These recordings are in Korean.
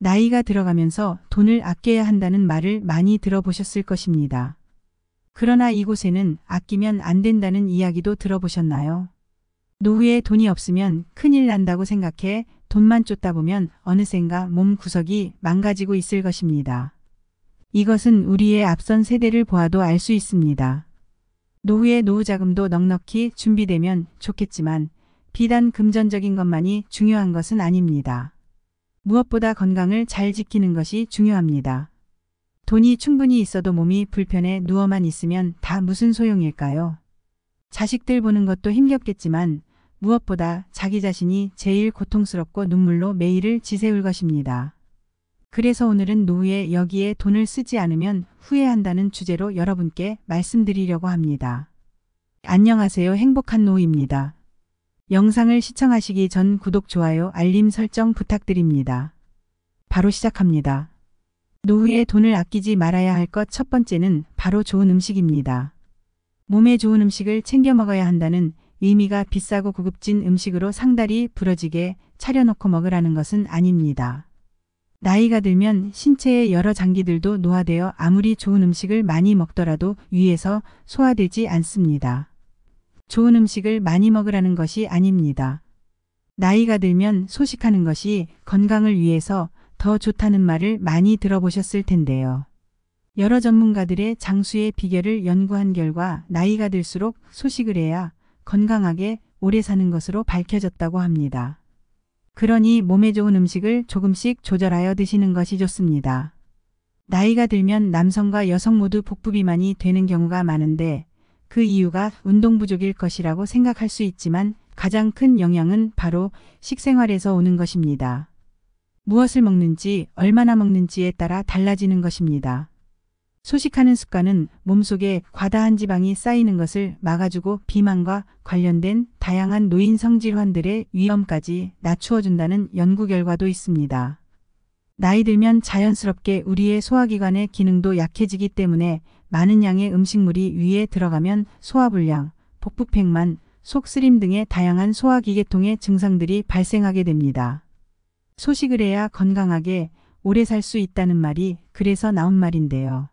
나이가 들어가면서 돈을 아껴야 한다는 말을 많이 들어보셨을 것입니다. 그러나 이곳에는 아끼면 안 된다는 이야기도 들어보셨나요? 노후에 돈이 없으면 큰일 난다고 생각해 돈만 쫓다 보면 어느샌가 몸 구석이 망가지고 있을 것입니다. 이것은 우리의 앞선 세대를 보아도 알 수 있습니다. 노후에 노후자금도 넉넉히 준비되면 좋겠지만 비단 금전적인 것만이 중요한 것은 아닙니다. 무엇보다 건강을 잘 지키는 것이 중요합니다. 돈이 충분히 있어도 몸이 불편해 누워만 있으면 다 무슨 소용일까요? 자식들 보는 것도 힘겹겠지만 무엇보다 자기 자신이 제일 고통스럽고 눈물로 매일을 지새울 것입니다. 그래서 오늘은 노후에 여기에 돈을 쓰지 않으면 후회한다는 주제로 여러분께 말씀드리려고 합니다. 안녕하세요. 행복한 노후입니다. 영상을 시청하시기 전 구독, 좋아요, 알림 설정 부탁드립니다. 바로 시작합니다. 노후에 돈을 아끼지 말아야 할 것 첫 번째는 바로 좋은 음식입니다. 몸에 좋은 음식을 챙겨 먹어야 한다는 의미가 비싸고 고급진 음식으로 상다리 부러지게 차려놓고 먹으라는 것은 아닙니다. 나이가 들면 신체의 여러 장기들도 노화되어 아무리 좋은 음식을 많이 먹더라도 위에서 소화되지 않습니다. 좋은 음식을 많이 먹으라는 것이 아닙니다. 나이가 들면 소식하는 것이 건강을 위해서 더 좋다는 말을 많이 들어보셨을 텐데요. 여러 전문가들의 장수의 비결을 연구한 결과 나이가 들수록 소식을 해야 건강하게 오래 사는 것으로 밝혀졌다고 합니다. 그러니 몸에 좋은 음식을 조금씩 조절하여 드시는 것이 좋습니다. 나이가 들면 남성과 여성 모두 복부비만이 되는 경우가 많은데 그 이유가 운동 부족일 것이라고 생각할 수 있지만 가장 큰 영향은 바로 식생활에서 오는 것입니다. 무엇을 먹는지, 얼마나 먹는지에 따라 달라지는 것입니다. 소식하는 습관은 몸속에 과다한 지방이 쌓이는 것을 막아주고 비만과 관련된 다양한 노인성 질환들의 위험까지 낮추어준다는 연구 결과도 있습니다. 나이 들면 자연스럽게 우리의 소화기관의 기능도 약해지기 때문에 많은 양의 음식물이 위에 들어가면 소화불량, 복부팽만, 속쓰림 등의 다양한 소화기계통의 증상들이 발생하게 됩니다. 소식을 해야 건강하게 오래 살 수 있다는 말이 그래서 나온 말인데요.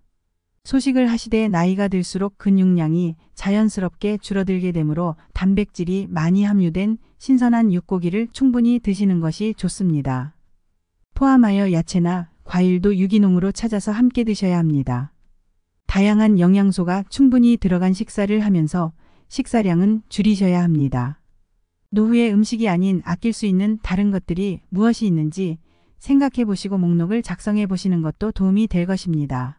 소식을 하시되 나이가 들수록 근육량이 자연스럽게 줄어들게 되므로 단백질이 많이 함유된 신선한 육고기를 충분히 드시는 것이 좋습니다. 포함하여 야채나 과일도 유기농으로 찾아서 함께 드셔야 합니다. 다양한 영양소가 충분히 들어간 식사를 하면서 식사량은 줄이셔야 합니다. 노후의 음식이 아닌 아낄 수 있는 다른 것들이 무엇이 있는지 생각해 보시고 목록을 작성해 보시는 것도 도움이 될 것입니다.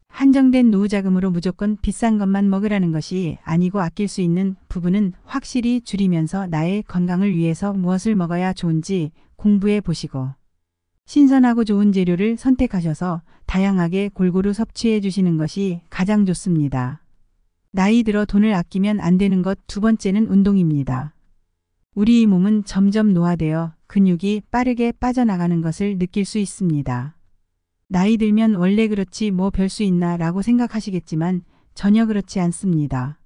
한정된 노후자금으로 무조건 비싼 것만 먹으라는 것이 아니고 아낄 수 있는 부분은 확실히 줄이면서 나의 건강을 위해서 무엇을 먹어야 좋은지 공부해 보시고 신선하고 좋은 재료를 선택하셔서 다양하게 골고루 섭취해 주시는 것이 가장 좋습니다. 나이 들어 돈을 아끼면 안 되는 것 두 번째는 운동입니다. 우리 몸은 점점 노화되어 근육이 빠르게 빠져나가는 것을 느낄 수 있습니다. 나이 들면 원래 그렇지 뭐 별 수 있나 라고 생각하시겠지만 전혀 그렇지 않습니다.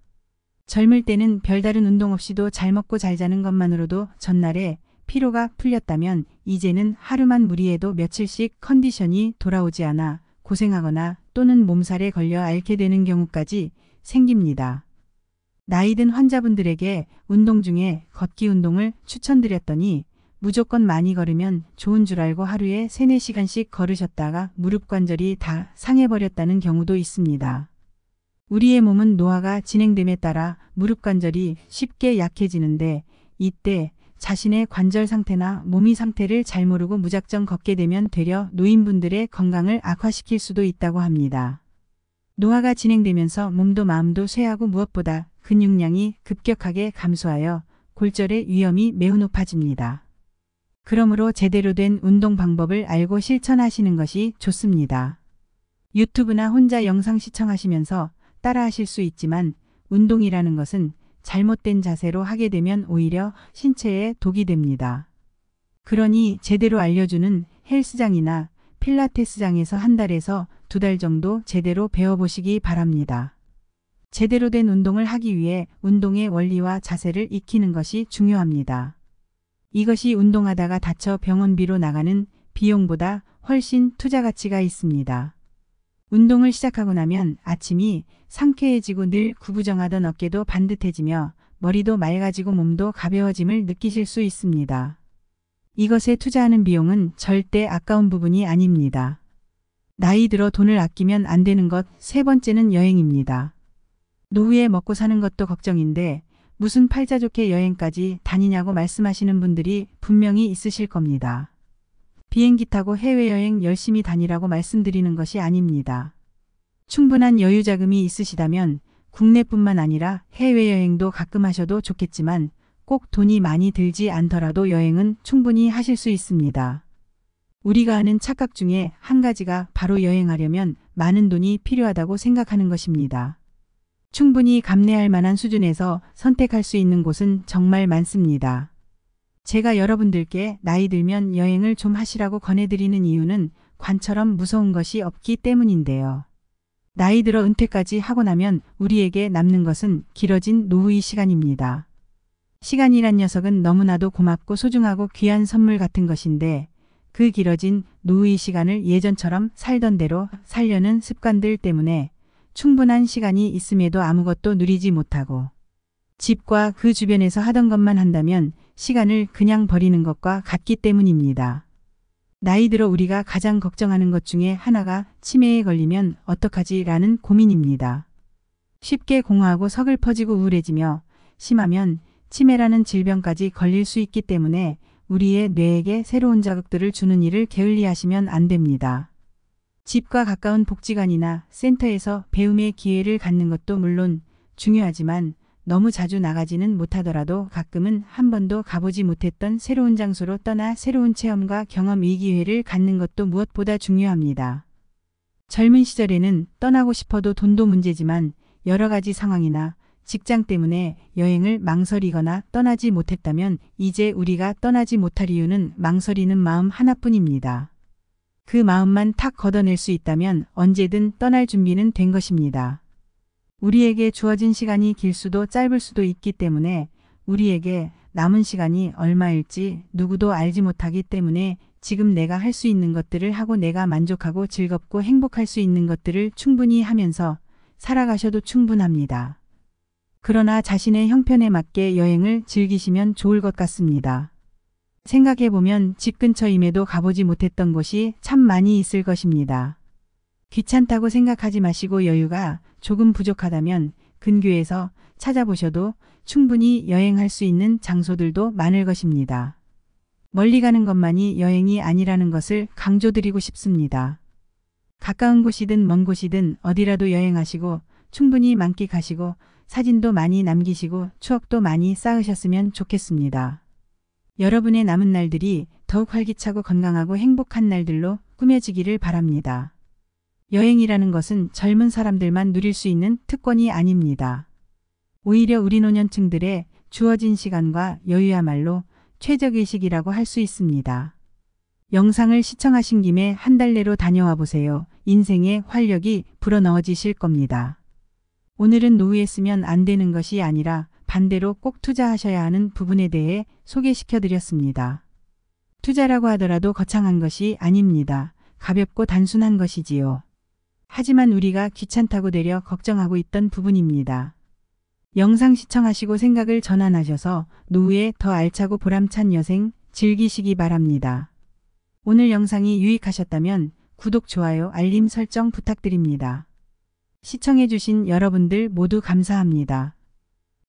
젊을 때는 별다른 운동 없이도 잘 먹고 잘 자는 것만으로도 전날에 피로가 풀렸다면 이제는 하루만 무리해도 며칠씩 컨디션이 돌아오지 않아 고생하거나 또는 몸살에 걸려 앓게 되는 경우까지 생깁니다. 나이 든 환자분들에게 운동 중에 걷기 운동을 추천드렸더니 무조건 많이 걸으면 좋은 줄 알고 하루에 3-4시간씩 걸으셨다가 무릎 관절이 다 상해버렸다는 경우도 있습니다. 우리의 몸은 노화가 진행됨에 따라 무릎 관절이 쉽게 약해지는데 이때 자신의 관절 상태나 몸의 상태를 잘 모르고 무작정 걷게 되면 되려 노인분들의 건강을 악화시킬 수도 있다고 합니다. 노화가 진행되면서 몸도 마음도 쇠하고 무엇보다 근육량이 급격하게 감소하여 골절의 위험이 매우 높아집니다. 그러므로 제대로 된 운동 방법을 알고 실천하시는 것이 좋습니다. 유튜브나 혼자 영상 시청하시면서 따라하실 수 있지만 운동이라는 것은 잘못된 자세로 하게 되면 오히려 신체에 독이 됩니다. 그러니 제대로 알려주는 헬스장이나 필라테스장에서 한 달에서 2달 정도 제대로 배워보시기 바랍니다. 제대로 된 운동을 하기 위해 운동의 원리와 자세를 익히는 것이 중요합니다. 이것이 운동하다가 다쳐 병원비로 나가는 비용보다 훨씬 투자 가치가 있습니다. 운동을 시작하고 나면 아침이 상쾌해지고 늘 구부정하던 어깨도 반듯해지며 머리도 맑아지고 몸도 가벼워짐을 느끼실 수 있습니다. 이것에 투자하는 비용은 절대 아까운 부분이 아닙니다. 나이 들어 돈을 아끼면 안 되는 것 세 번째는 여행입니다. 노후에 먹고 사는 것도 걱정인데 무슨 팔자 좋게 여행까지 다니냐고 말씀하시는 분들이 분명히 있으실 겁니다. 비행기 타고 해외여행 열심히 다니라고 말씀드리는 것이 아닙니다. 충분한 여유 자금이 있으시다면 국내뿐만 아니라 해외여행도 가끔 하셔도 좋겠지만 꼭 돈이 많이 들지 않더라도 여행은 충분히 하실 수 있습니다. 우리가 하는 착각 중에 한 가지가 바로 여행하려면 많은 돈이 필요하다고 생각하는 것입니다. 충분히 감내할 만한 수준에서 선택할 수 있는 곳은 정말 많습니다. 제가 여러분들께 나이 들면 여행을 좀 하시라고 권해드리는 이유는 관처럼 무서운 것이 없기 때문인데요. 나이 들어 은퇴까지 하고 나면 우리에게 남는 것은 길어진 노후의 시간입니다. 시간이란 녀석은 너무나도 고맙고 소중하고 귀한 선물 같은 것인데 그 길어진 노후의 시간을 예전처럼 살던 대로 살려는 습관들 때문에 충분한 시간이 있음에도 아무것도 누리지 못하고 집과 그 주변에서 하던 것만 한다면 시간을 그냥 버리는 것과 같기 때문입니다. 나이 들어 우리가 가장 걱정하는 것 중에 하나가 치매에 걸리면 어떡하지라는 고민입니다. 쉽게 공허하고 서글퍼지고 우울해지며 심하면 치매라는 질병까지 걸릴 수 있기 때문에 우리의 뇌에게 새로운 자극들을 주는 일을 게을리하시면 안 됩니다. 집과 가까운 복지관이나 센터에서 배움의 기회를 갖는 것도 물론 중요하지만 너무 자주 나가지는 못하더라도 가끔은 한 번도 가보지 못했던 새로운 장소로 떠나 새로운 체험과 경험의 기회를 갖는 것도 무엇보다 중요합니다. 젊은 시절에는 떠나고 싶어도 돈도 문제지만 여러 가지 상황이나 직장 때문에 여행을 망설이거나 떠나지 못했다면 이제 우리가 떠나지 못할 이유는 망설이는 마음 하나뿐입니다. 그 마음만 탁 걷어낼 수 있다면 언제든 떠날 준비는 된 것입니다. 우리에게 주어진 시간이 길 수도 짧을 수도 있기 때문에 우리에게 남은 시간이 얼마일지 누구도 알지 못하기 때문에 지금 내가 할 수 있는 것들을 하고 내가 만족하고 즐겁고 행복할 수 있는 것들을 충분히 하면서 살아가셔도 충분합니다. 그러나 자신의 형편에 맞게 여행을 즐기시면 좋을 것 같습니다. 생각해보면 집 근처임에도 가보지 못했던 곳이 참 많이 있을 것입니다. 귀찮다고 생각하지 마시고 여유가 조금 부족하다면 근교에서 찾아보셔도 충분히 여행할 수 있는 장소들도 많을 것입니다. 멀리 가는 것만이 여행이 아니라는 것을 강조드리고 싶습니다. 가까운 곳이든 먼 곳이든 어디라도 여행하시고 충분히 만끽하시고 사진도 많이 남기시고 추억도 많이 쌓으셨으면 좋겠습니다. 여러분의 남은 날들이 더욱 활기차고 건강하고 행복한 날들로 꾸며지기를 바랍니다. 여행이라는 것은 젊은 사람들만 누릴 수 있는 특권이 아닙니다. 오히려 우리 노년층들의 주어진 시간과 여유야말로 최적의식이라고 할 수 있습니다. 영상을 시청하신 김에 한 달 내로 다녀와 보세요. 인생의 활력이 불어넣어지실 겁니다. 오늘은 노후에 쓰면 안 되는 것이 아니라 반대로 꼭 투자하셔야 하는 부분에 대해 소개시켜 드렸습니다. 투자라고 하더라도 거창한 것이 아닙니다. 가볍고 단순한 것이지요. 하지만 우리가 귀찮다고 되려 걱정하고 있던 부분입니다. 영상 시청하시고 생각을 전환하셔서 노후에 더 알차고 보람찬 여생 즐기시기 바랍니다. 오늘 영상이 유익하셨다면 구독, 좋아요, 알림 설정 부탁드립니다. 시청해주신 여러분들 모두 감사합니다.